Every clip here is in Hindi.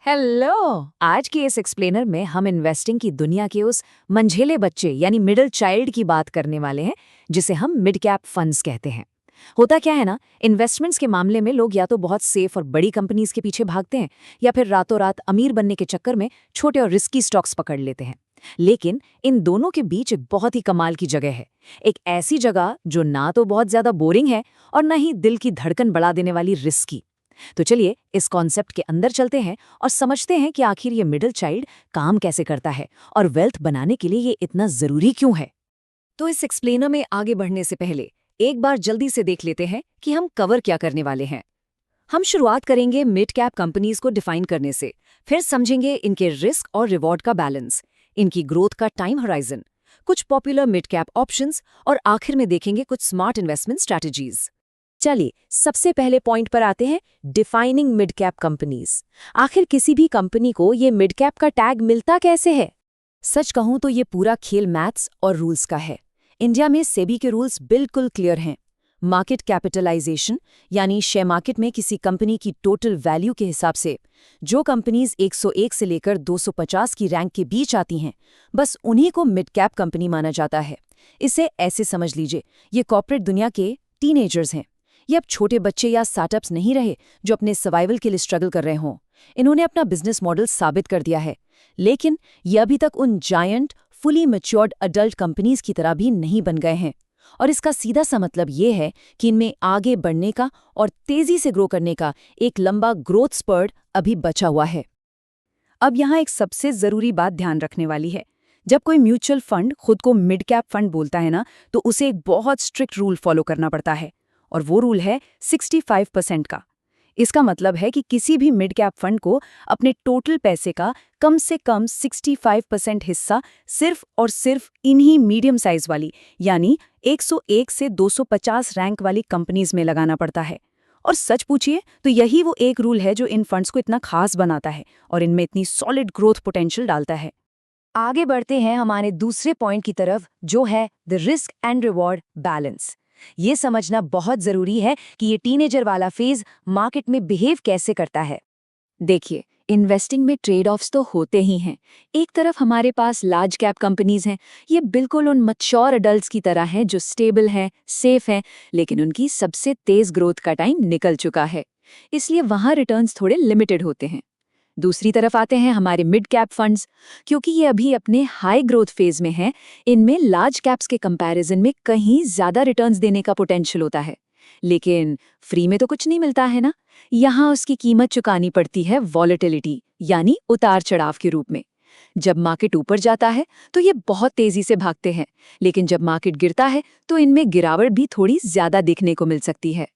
हेलो। आज के इस एक्सप्लेनर में हम इन्वेस्टिंग की दुनिया के उस मंझेले बच्चे यानी मिडिल चाइल्ड की बात करने वाले हैं, जिसे हम मिड कैप फंड्स कहते हैं। होता क्या है ना, इन्वेस्टमेंट्स के मामले में लोग या तो बहुत सेफ और बड़ी कंपनीज के पीछे भागते हैं या फिर रातों रात अमीर बनने के चक्कर में छोटे और रिस्की स्टॉक्स पकड़ लेते हैं। लेकिन इन दोनों के बीच एक बहुत ही कमाल की जगह है, एक ऐसी जगह जो ना तो बहुत ज्यादा बोरिंग है और ना ही दिल की धड़कन बढ़ा देने वाली रिस्की। तो चलिए इस कॉन्सेप्ट के अंदर चलते हैं और समझते हैं कि आखिर ये मिडिल चाइल्ड काम कैसे करता है और वेल्थ बनाने के लिए ये इतना जरूरी क्यों है। तो इस एक्सप्लेनर में आगे बढ़ने से पहले एक बार जल्दी से देख लेते हैं कि हम कवर क्या करने वाले हैं। हम शुरुआत करेंगे मिड कैप कंपनीज को डिफाइन करने से, फिर समझेंगे इनके रिस्क और रिवॉर्ड का बैलेंस, इनकी ग्रोथ का टाइम होराइजन, कुछ पॉपुलर मिड कैप ऑप्शंस और आखिर में देखेंगे कुछ स्मार्ट इन्वेस्टमेंट स्ट्रैटेजीज। चलिए सबसे पहले पॉइंट पर आते हैं, डिफाइनिंग मिड कैप कंपनीज। आखिर किसी भी कंपनी को ये मिड कैप का टैग मिलता कैसे है? सच कहूं तो ये पूरा खेल मैथ्स और रूल्स का है। इंडिया में सेबी के रूल्स बिल्कुल क्लियर हैं। मार्केट कैपिटलाइजेशन यानी शेयर मार्केट में किसी कंपनी की टोटल वैल्यू के हिसाब से जो कंपनीज 101 से लेकर 250 की रैंक के बीच आती हैं, बस उन्हीं को मिड कैप कंपनी माना जाता है। इसे ऐसे समझ लीजिए, ये कॉर्पोरेट दुनिया के टीनेजर्स हैं। ये अब छोटे बच्चे या स्टार्टअप्स नहीं रहे जो अपने सर्वाइवल के लिए स्ट्रगल कर रहे हों। इन्होंने अपना बिजनेस मॉडल साबित कर दिया है, लेकिन ये अभी तक उन giant fully matured adult companies की तरह भी नहीं बन गए हैं। और इसका सीधा सा मतलब ये है कि इनमें आगे बढ़ने का और तेजी से ग्रो करने का एक लंबा ग्रोथ स्पर्ट अभी बचा हुआ है। अब यहाँ एक सबसे जरूरी बात ध्यान रखने वाली है। जब कोई म्यूचुअल फंड खुद को मिड कैप फंड बोलता है ना, तो उसे एक बहुत स्ट्रिक्ट रूल फॉलो करना पड़ता है, और वो रूल है 65% का। इसका मतलब है कि किसी भी मिड कैप फंड को अपने टोटल पैसे का कम से कम 65% हिस्सा सिर्फ और सिर्फ इन्हीं मीडियम साइज वाली यानी 101 से 250 रैंक वाली कंपनीज में लगाना पड़ता है। और सच पूछिए तो यही वो एक रूल है जो इन फंड्स को इतना खास बनाता है और इनमें इतनी सॉलिड ग्रोथ पोटेंशियल डालता है। आगे बढ़ते हैं हमारे दूसरे पॉइंट की तरफ, जो है the risk and reward balance. ये समझना बहुत जरूरी है कि ये टीनेजर वाला फेज मार्केट में बिहेव कैसे करता है। देखिए, इन्वेस्टिंग में ट्रेड ऑफ्स तो होते ही हैं। एक तरफ हमारे पास लार्ज कैप कंपनीज हैं, ये बिल्कुल उन मैच्योर अडल्ट्स की तरह हैं जो स्टेबल हैं, सेफ हैं, लेकिन उनकी सबसे तेज ग्रोथ का टाइम निकल चुका है, इसलिए वहां रिटर्न्स थोड़े लिमिटेड होते हैं। दूसरी तरफ आते हैं हमारे मिड कैप फंड्स। क्योंकि ये अभी अपने हाई ग्रोथ फेज में हैं, इनमें लार्ज कैप्स के कंपैरिजन में कहीं ज्यादा रिटर्न्स देने का पोटेंशियल होता है। लेकिन फ्री में तो कुछ नहीं मिलता है ना, यहाँ उसकी कीमत चुकानी पड़ती है वॉलेटिलिटी यानी उतार चढ़ाव के रूप में। जब मार्केट ऊपर जाता है तो ये बहुत तेजी से भागते हैं, लेकिन जब मार्केट गिरता है तो इनमें गिरावट भी थोड़ी ज्यादा देखने को मिल सकती है।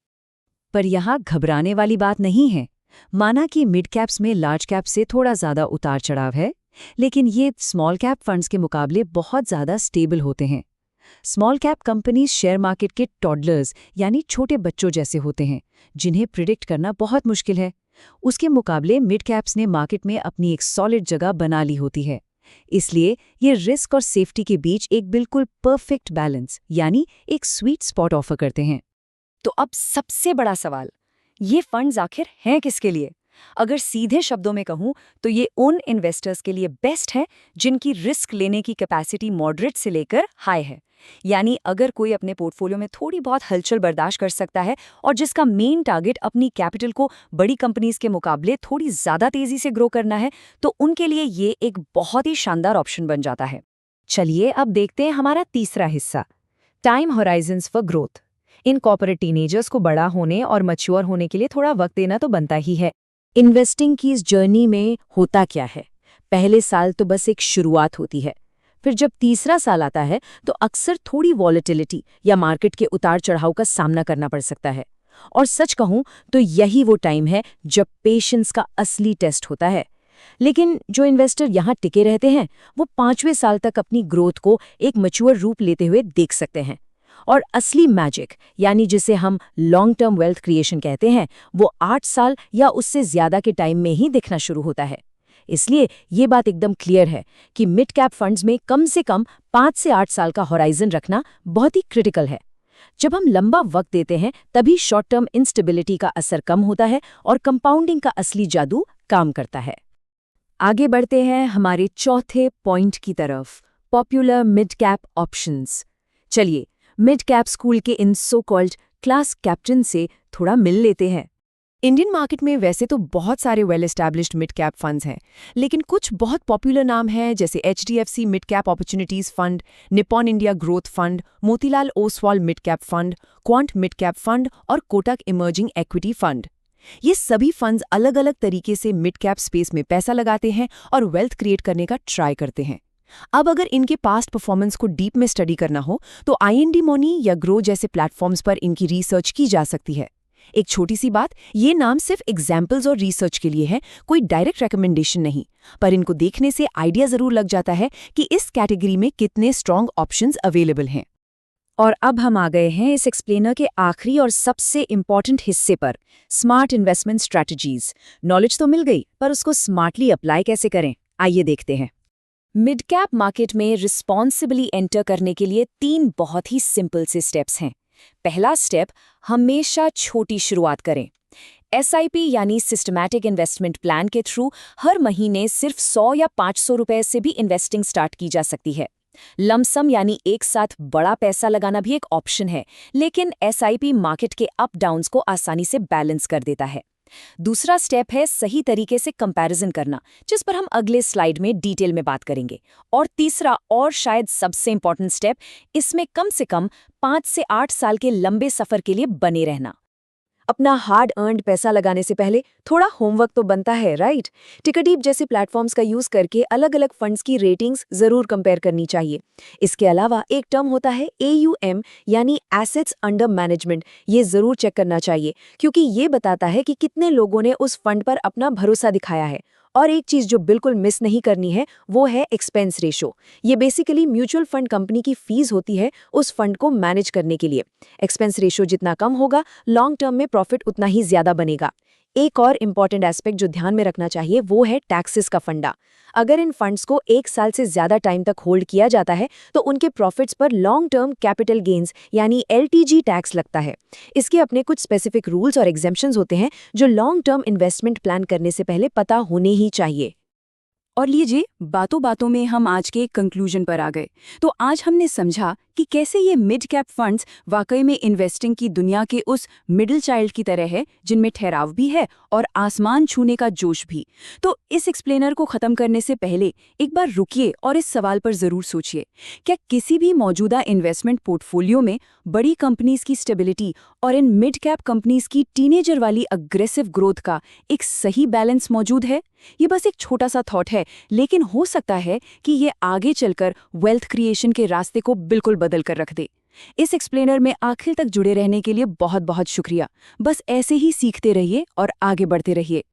पर यहाँ घबराने वाली बात नहीं है। माना कि मिड कैप्स में लार्ज कैप से थोड़ा ज्यादा उतार चढ़ाव है, लेकिन ये स्मॉल कैप फंड्स के मुकाबले बहुत ज्यादा स्टेबल होते हैं। Small cap companies share market के टॉडलर्स यानी छोटे बच्चों जैसे होते हैं, जिन्हें प्रिडिक्ट करना बहुत मुश्किल है। उसके मुकाबले मिड कैप्स ने मार्केट में अपनी एक सॉलिड जगह बना ली होती है। इसलिए ये रिस्क और सेफ्टी के बीच एक बिल्कुल परफेक्ट बैलेंस यानी एक स्वीट स्पॉट ऑफर करते हैं। तो अब सबसे बड़ा सवाल, ये फंड्स आखिर हैं किसके लिए? अगर सीधे शब्दों में कहूं तो ये उन इन्वेस्टर्स के लिए बेस्ट है जिनकी रिस्क लेने की कैपेसिटी मॉडरेट से लेकर हाई है। यानी अगर कोई अपने पोर्टफोलियो में थोड़ी बहुत हलचल बर्दाश्त कर सकता है और जिसका मेन टारगेट अपनी कैपिटल को बड़ी कंपनीज के मुकाबले थोड़ी ज्यादा तेजी से ग्रो करना है, तो उनके लिए ये एक बहुत ही शानदार ऑप्शन बन जाता है। चलिए अब देखते हैं हमारा तीसरा हिस्सा, time Horizons for growth. In corporate teenagers को बड़ा होने और मैच्योर होने के लिए थोड़ा वक्त देना तो बनता ही है। इन्वेस्टिंग की इस जर्नी में होता क्या है, पहले साल तो बस एक शुरुआत होती है, फिर जब तीसरा साल आता है तो अक्सर थोड़ी वॉलेटिलिटी या मार्केट के उतार चढ़ाव का सामना करना पड़ सकता है। और सच कहूं तो यही वो टाइम है जब पेशेंस का असली टेस्ट होता है। लेकिन जो इन्वेस्टर यहाँ टिके रहते हैं वो 5वें साल तक अपनी ग्रोथ को एक मैच्योर रूप लेते हुए देख सकते हैं। और असली मैजिक यानी जिसे हम लॉन्ग टर्म वेल्थ क्रिएशन कहते हैं, वो 8 साल या उससे ज्यादा के टाइम में ही दिखना शुरू होता है। इसलिए ये बात एकदम क्लियर है कि मिड कैप फंड्स में कम से कम 5 से 8 साल का होराइजन रखना बहुत ही क्रिटिकल है। जब हम लंबा वक्त देते हैं तभी शॉर्ट टर्म इंस्टेबिलिटी का असर कम होता है और कंपाउंडिंग का असली जादू काम करता है। आगे बढ़ते हैं हमारे चौथे पॉइंट की तरफ, पॉपुलर मिड कैप ऑप्शंस। चलिए मिड कैप स्कूल के इन सो कॉल्ड क्लास कैप्टन से थोड़ा मिल लेते हैं। इंडियन मार्केट में वैसे तो बहुत सारे well established mid cap funds हैं, लेकिन कुछ बहुत पॉपुलर नाम हैं जैसे HDFC mid cap opportunities fund, Nippon India growth fund, Motilal Oswal mid cap fund, quant mid cap fund और कोटक इमर्जिंग इक्विटी फंड। ये सभी फंड्स अलग अलग तरीके से मिड कैप स्पेस में पैसा लगाते हैं और वेल्थ क्रिएट करने का ट्राई करते हैं। अब अगर इनके पास्ट परफॉर्मेंस को डीप में स्टडी करना हो तो IND मनी या ग्रो जैसे प्लेटफॉर्म्स पर इनकी रिसर्च की जा सकती है। एक छोटी सी बात, ये नाम सिर्फ एग्जाम्पल्स और रिसर्च के लिए है, कोई डायरेक्ट रिकमेंडेशन नहीं, पर इनको देखने से आइडिया जरूर लग जाता है कि इस कैटेगरी में कितने स्ट्रॉन्ग ऑप्शंस अवेलेबल हैं। और अब हम आ गए हैं इस एक्सप्लेनर के आखिरी और सबसे इम्पॉर्टेंट हिस्से पर, स्मार्ट इन्वेस्टमेंट स्ट्रैटेजीज। नॉलेज तो मिल गई, पर उसको स्मार्टली अप्लाई कैसे करें, आइए देखते हैं। मिड कैप मार्केट में रिस्पॉन्सिबली एंटर करने के लिए 3 बहुत ही सिंपल से स्टेप्स हैं। पहला स्टेप, हमेशा छोटी शुरुआत करें। SIP यानी सिस्टमैटिक इन्वेस्टमेंट प्लान के थ्रू हर महीने सिर्फ 100 या 500 रुपए से भी इन्वेस्टिंग स्टार्ट की जा सकती है। लमसम यानी एक साथ बड़ा पैसा लगाना भी एक ऑप्शन है, लेकिन SIP मार्केट के अप डाउन्स को आसानी से बैलेंस कर देता है। दूसरा स्टेप है सही तरीके से कंपैरिजन करना, जिस पर हम अगले स्लाइड में डिटेल में बात करेंगे। और तीसरा और शायद सबसे इंपॉर्टेंट स्टेप, इसमें कम से कम 5 से 8 साल के लंबे सफर के लिए बने रहना। अपना हार्ड अर्न्ड पैसा लगाने से पहले थोड़ा होमवर्क तो बनता है, राइट? टिकरडीप जैसे प्लेटफॉर्म्स का यूज करके अलग अलग फंड्स की रेटिंग्स जरूर कंपेयर करनी चाहिए। इसके अलावा एक टर्म होता है AUM यानी एसेट्स अंडर मैनेजमेंट, ये जरूर चेक करना चाहिए, क्योंकि ये बताता है कि कितने लोगों ने उस फंड पर अपना भरोसा दिखाया है। और एक चीज जो बिल्कुल मिस नहीं करनी है वो है एक्सपेंस रेशो। ये बेसिकली म्यूचुअल फंड कंपनी की फीस होती है उस फंड को मैनेज करने के लिए। एक्सपेंस रेशो जितना कम होगा, लॉन्ग टर्म में प्रॉफिट उतना ही ज्यादा बनेगा। एक और इम्पॉर्टेंट एस्पेक्ट जो ध्यान में रखना चाहिए वो है टैक्सेस का फंडा। अगर इन फंड्स को 1 साल से ज्यादा टाइम तक होल्ड किया जाता है तो उनके प्रॉफिट्स पर लॉन्ग टर्म कैपिटल गेन्स यानी LTG टैक्स लगता है। इसके अपने कुछ स्पेसिफिक रूल्स और एग्जेम्पशंस होते हैं जो लॉन्ग टर्म इन्वेस्टमेंट प्लान करने से पहले पता होने ही चाहिए। और लीजिए, बातों बातों में हम आज के कंक्लूजन पर आ गए। तो आज हमने समझा कि कैसे ये मिड कैप फंड्स वाकई में इन्वेस्टिंग की दुनिया के उस मिडिल चाइल्ड की तरह है, जिनमें ठहराव भी है और आसमान छूने का जोश भी। तो इस एक्सप्लेनर को खत्म करने से पहले एक बार रुकिए और इस सवाल पर जरूर सोचिए, क्या किसी भी मौजूदा इन्वेस्टमेंट पोर्टफोलियो में बड़ी कंपनीज की स्टेबिलिटी और इन मिड कैप कंपनीज की टीनेजर वाली अग्रेसिव ग्रोथ का एक सही बैलेंस मौजूद है? ये बस एक छोटा सा थॉट है, लेकिन हो सकता है कि ये आगे चलकर वेल्थ क्रिएशन के रास्ते को बिल्कुल बदल कर रख दे। इस एक्सप्लेनर में आखिर तक जुड़े रहने के लिए बहुत बहुत शुक्रिया। बस ऐसे ही सीखते रहिए और आगे बढ़ते रहिए।